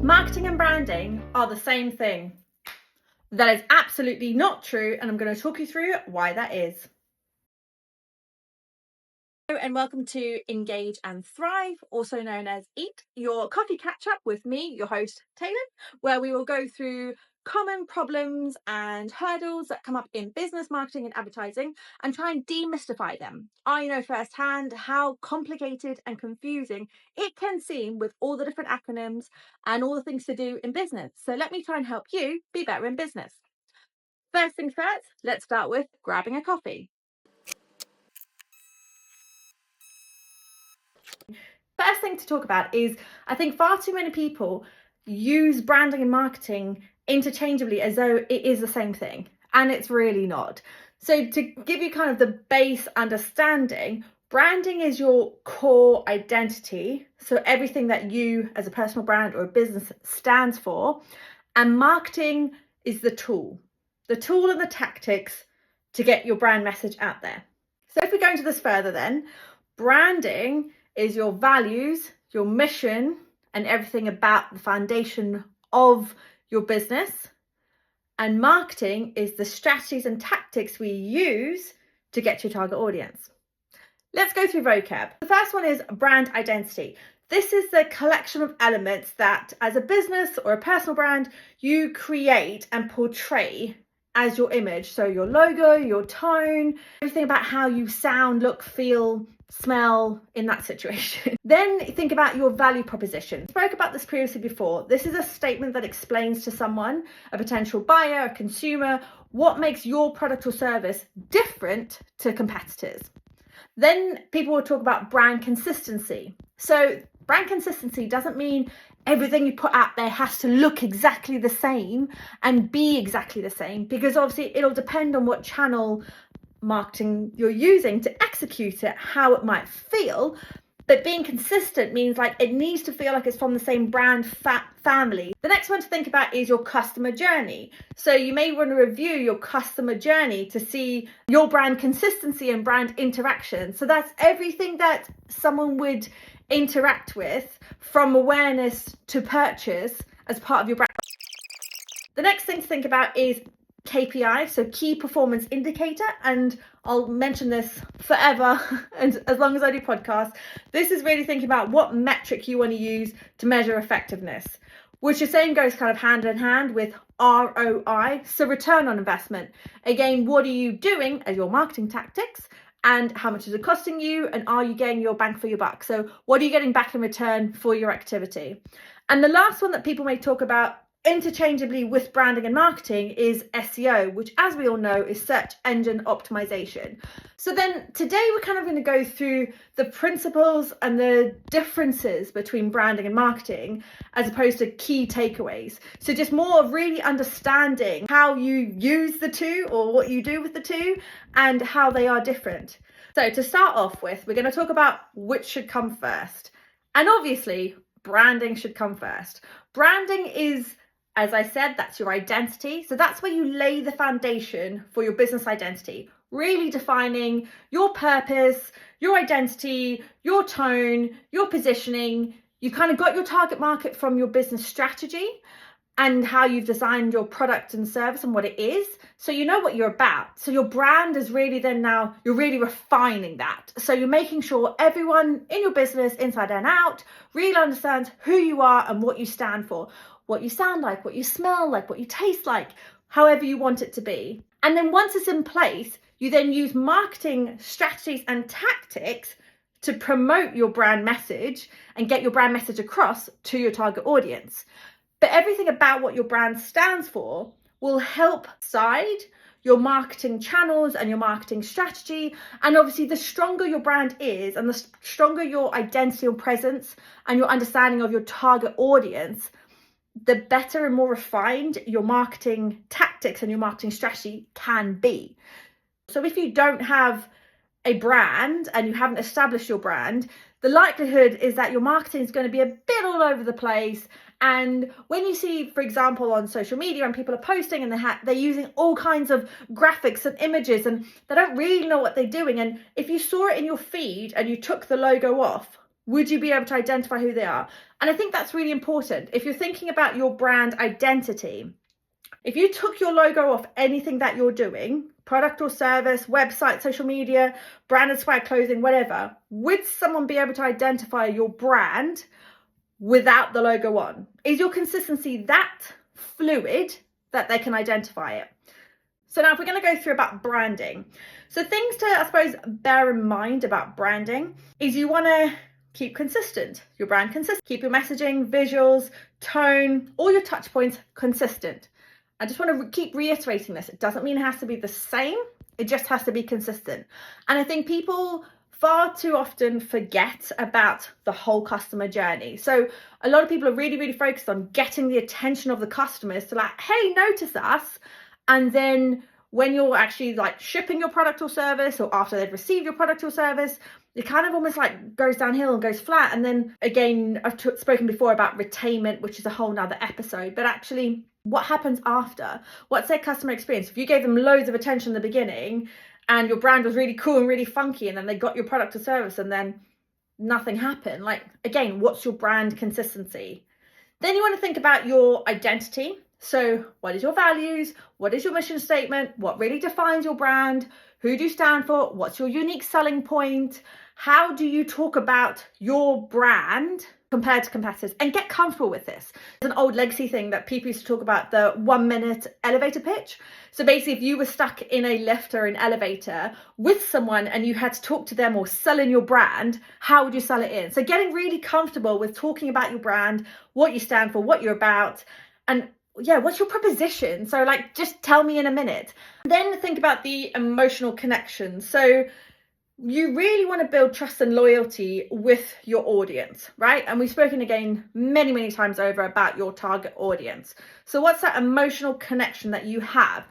Marketing and branding are the same thing. That is absolutely not true, and I'm going to talk you through why that is. Hello and welcome to Engage and Thrive, also known as EAT, your coffee catch-up with me, your host, Taelon, where we will go through common problems and hurdles that come up in business, marketing and advertising and try and demystify them. I know firsthand how complicated and confusing it can seem with all the different acronyms and all the things to do in business. So let me try and help you be better in business. First things first, let's start with grabbing a coffee. First thing to talk about is I think far too many people use branding and marketing interchangeably as though it is the same thing, and it's really not. So to give you kind of the base understanding, branding is your core identity, so everything that you as a personal brand or a business stands for, and marketing is the tool and the tactics to get your brand message out there. So if we go into this further, then branding is your values, your mission, and everything about the foundation of your business. And marketing is the strategies and tactics we use to get to your target audience. Let's go through vocab. The first one is brand identity. This is the collection of elements that as a business or a personal brand, you create and portray as your image. So your logo, your tone, everything about how you sound, look, feel, smell in that situation. Then think about your value proposition. I spoke about this previously before. This is a statement that explains to someone, a potential buyer, a consumer, what makes your product or service different to competitors. Then people will talk about brand consistency. So brand consistency doesn't mean everything you put out there has to look exactly the same and be exactly the same, because obviously it'll depend on what channel marketing you're using to execute it, how it might feel. But being consistent means like it needs to feel like it's from the same brand family. The next one to think about is your customer journey. So you may want to review your customer journey to see your brand consistency and brand interaction. So that's everything that someone would interact with from awareness to purchase as part of your brand. The next thing to think about is KPI, so key performance indicator, and I'll mention this forever and as long as I do podcasts. This is really thinking about what metric you want to use to measure effectiveness, which the same goes kind of hand in hand with ROI, so return on investment. Again, what are you doing as your marketing tactics and how much is it costing you, and are you getting your bang for your buck? So what are you getting back in return for your activity? And the last one that people may talk about interchangeably with branding and marketing is SEO, which as we all know is search engine optimization. So then today we're kind of going to go through the principles and the differences between branding and marketing as opposed to key takeaways. So just more of really understanding how you use the two or what you do with the two and how they are different. So to start off with, we're going to talk about which should come first. And obviously branding should come first. Branding is, as I said, that's your identity. So that's where you lay the foundation for your business identity, really defining your purpose, your identity, your tone, your positioning. You kind of got your target market from your business strategy and how you've designed your product and service and what it is. So you know what you're about. So your brand is really then now you're really refining that. So you're making sure everyone in your business, inside and out, really understands who you are and what you stand for. What you sound like, what you smell like, what you taste like, however you want it to be. And then once it's in place, you then use marketing strategies and tactics to promote your brand message and get your brand message across to your target audience. But everything about what your brand stands for will help guide your marketing channels and your marketing strategy. And obviously the stronger your brand is and the stronger your identity or presence and your understanding of your target audience, the better and more refined your marketing tactics and your marketing strategy can be. So if you don't have a brand and you haven't established your brand, the likelihood is that your marketing is going to be a bit all over the place. And when you see, for example, on social media and people are posting and they're using all kinds of graphics and images and they don't really know what they're doing. And if you saw it in your feed and you took the logo off, Would you be able to identify who they are? And I think that's really important. If you're thinking about your brand identity, if you took your logo off anything that you're doing, product or service, website, social media, branded swag, clothing, whatever, would someone be able to identify your brand without the logo on? Is your consistency that fluid that they can identify it? So now if we're going to go through about branding. So things to, I suppose, bear in mind about branding is you want to keep consistent, your brand consistent. Keep your messaging, visuals, tone, all your touch points consistent. I just want to keep reiterating this. It doesn't mean it has to be the same. It just has to be consistent. And I think people far too often forget about the whole customer journey. So a lot of people are really, really focused on getting the attention of the customers to like, hey, notice us. And then when you're actually like shipping your product or service, or after they've received your product or service, it kind of almost like goes downhill and goes flat. And then again, I've spoken before about retainment, which is a whole nother episode, but actually what happens after? What's their customer experience? If you gave them loads of attention in the beginning and your brand was really cool and really funky, and then they got your product or service and then nothing happened, like, again, what's your brand consistency? Then you want to think about your identity. So what is your values? What is your mission statement? What really defines your brand? Who do you stand for? What's your unique selling point? How do you talk about your brand compared to competitors? And get comfortable with this. It's an old legacy thing that people used to talk about, the 1 minute elevator pitch. So basically, if you were stuck in a lift or an elevator with someone and you had to talk to them or sell in your brand, how would you sell it in? So getting really comfortable with talking about your brand, what you stand for, what you're about, and yeah, what's your proposition? So like, just tell me in a minute. Then think about the emotional connection. So you really want to build trust and loyalty with your audience, right? And we've spoken again many, many times over about your target audience. So what's that emotional connection that you have?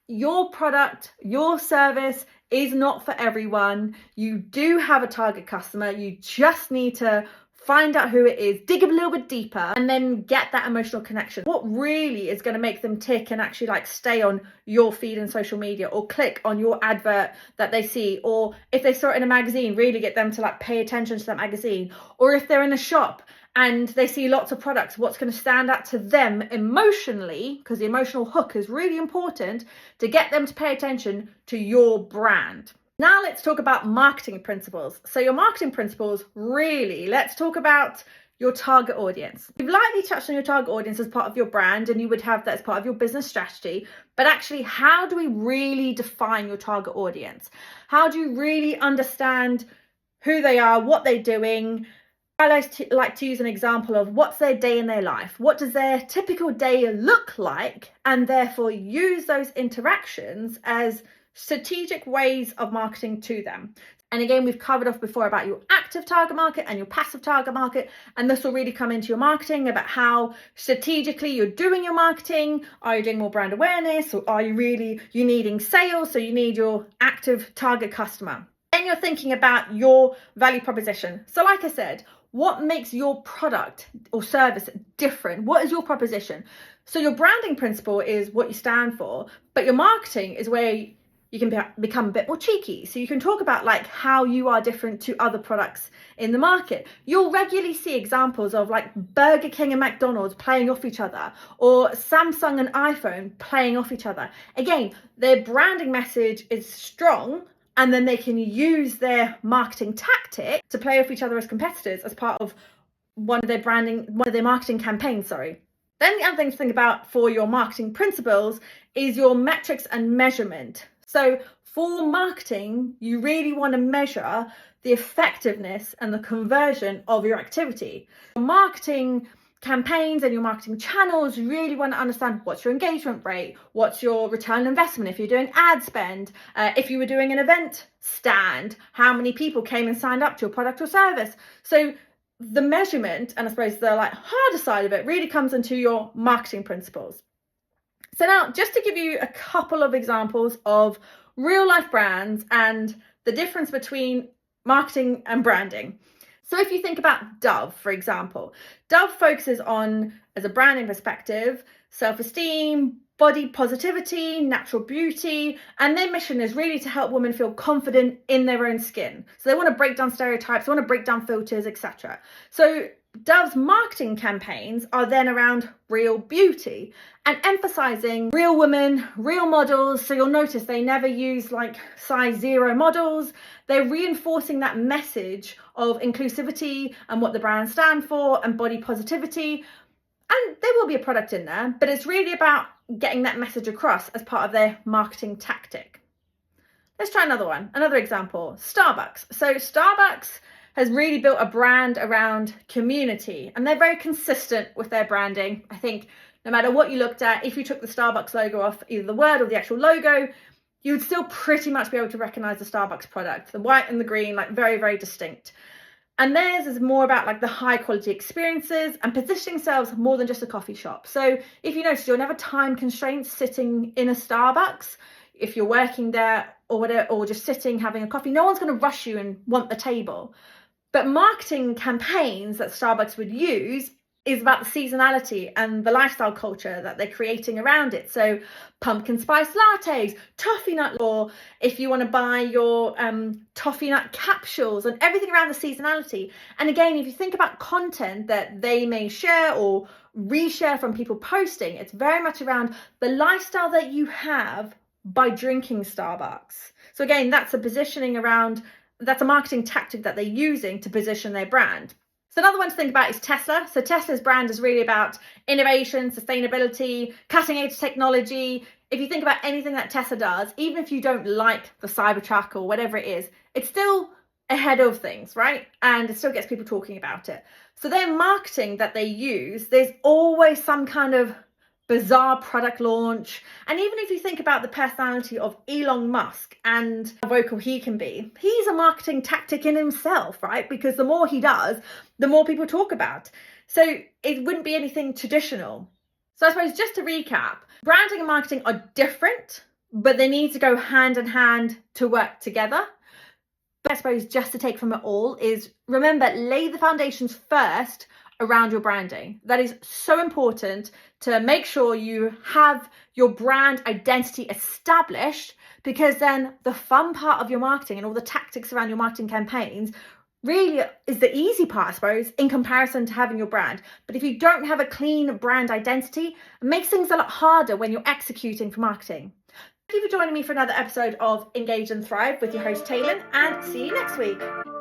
Your product, your service is not for everyone. You do have a target customer. You just need to find out who it is, dig a little bit deeper, and then get that emotional connection. What really is going to make them tick and actually like stay on your feed and social media, or click on your advert that they see, or if they saw it in a magazine, really get them to like pay attention to that magazine, or if they're in a shop and they see lots of products, what's going to stand out to them emotionally, because the emotional hook is really important to get them to pay attention to your brand. Now let's talk about marketing principles. So your marketing principles, really, let's talk about your target audience. You've lightly touched on your target audience as part of your brand, and you would have that as part of your business strategy. But actually, how do we really define your target audience? How do you really understand who they are, what they're doing? I like to use an example of what's their day in their life. What does their typical day look like? And therefore use those interactions as strategic ways of marketing to them. And again, we've covered off before about your active target market and your passive target market. And this will really come into your marketing about how strategically you're doing your marketing. Are you doing more brand awareness, or are you needing sales? So you need your active target customer. Then you're thinking about your value proposition. So like I said, what makes your product or service different? What is your proposition? So your branding principle is what you stand for, but your marketing is where you can become a bit more cheeky. So you can talk about like how you are different to other products in the market. You'll regularly see examples of like Burger King and McDonald's playing off each other, or Samsung and iPhone playing off each other. Again, their branding message is strong, and then they can use their marketing tactic to play off each other as competitors as part of one of their marketing campaigns, Then the other thing to think about for your marketing principles is your metrics and measurement. So for marketing, you really want to measure the effectiveness and the conversion of your activity. Your marketing campaigns and your marketing channels, you really want to understand what's your engagement rate, what's your return on investment if you're doing ad spend, if you were doing an event stand, how many people came and signed up to your product or service. So the measurement, and I suppose the like harder side of it, really comes into your marketing principles. So now, just to give you a couple of examples of real life brands and the difference between marketing and branding. So if you think about Dove, for example, Dove focuses on, as a branding perspective, self-esteem, body positivity, natural beauty, and their mission is really to help women feel confident in their own skin. So they want to break down stereotypes, they want to break down filters, etc. So Dove's marketing campaigns are then around real beauty and emphasizing real women, real models. So you'll notice they never use like size 0 models. They're reinforcing that message of inclusivity and what the brand stand for and body positivity. And there will be a product in there, but it's really about getting that message across as part of their marketing tactic. Let's try another example, Starbucks. So Starbucks has really built a brand around community, and they're very consistent with their branding. I think no matter what you looked at, if you took the Starbucks logo off either the word or the actual logo, you would still pretty much be able to recognize the Starbucks product. The white and the green, like very, very distinct. And theirs is more about like the high quality experiences and positioning themselves more than just a coffee shop. So if you notice, you'll never time constraints sitting in a Starbucks. If you're working there or whatever, or just sitting having a coffee, no one's going to rush you and want the table. But marketing campaigns that Starbucks would use is about the seasonality and the lifestyle culture that they're creating around it. So pumpkin spice lattes, toffee nut, or if you want to buy your toffee nut capsules and everything around the seasonality. And again, if you think about content that they may share or reshare from people posting, it's very much around the lifestyle that you have by drinking Starbucks. So again, that's a positioning around, that's a marketing tactic that they're using to position their brand. So another one to think about is Tesla. So Tesla's brand is really about innovation, sustainability, cutting edge technology. If you think about anything that Tesla does, even if you don't like the Cybertruck or whatever it is, it's still ahead of things, right? And it still gets people talking about it. So their marketing that they use, there's always some kind of bizarre product launch. And even if you think about the personality of Elon Musk and how vocal he can be, he's a marketing tactic in himself, right? Because the more he does, the more people talk about. So it wouldn't be anything traditional. So I suppose just to recap, branding and marketing are different, but they need to go hand in hand to work together. But I suppose just to take from it all is, remember, lay the foundations first around your branding. That is so important to make sure you have your brand identity established, because then the fun part of your marketing and all the tactics around your marketing campaigns really is the easy part, I suppose, in comparison to having your brand. But if you don't have a clean brand identity, it makes things a lot harder when you're executing for marketing. Thank you for joining me for another episode of Engage and Thrive with your host Taelon, and see you next week.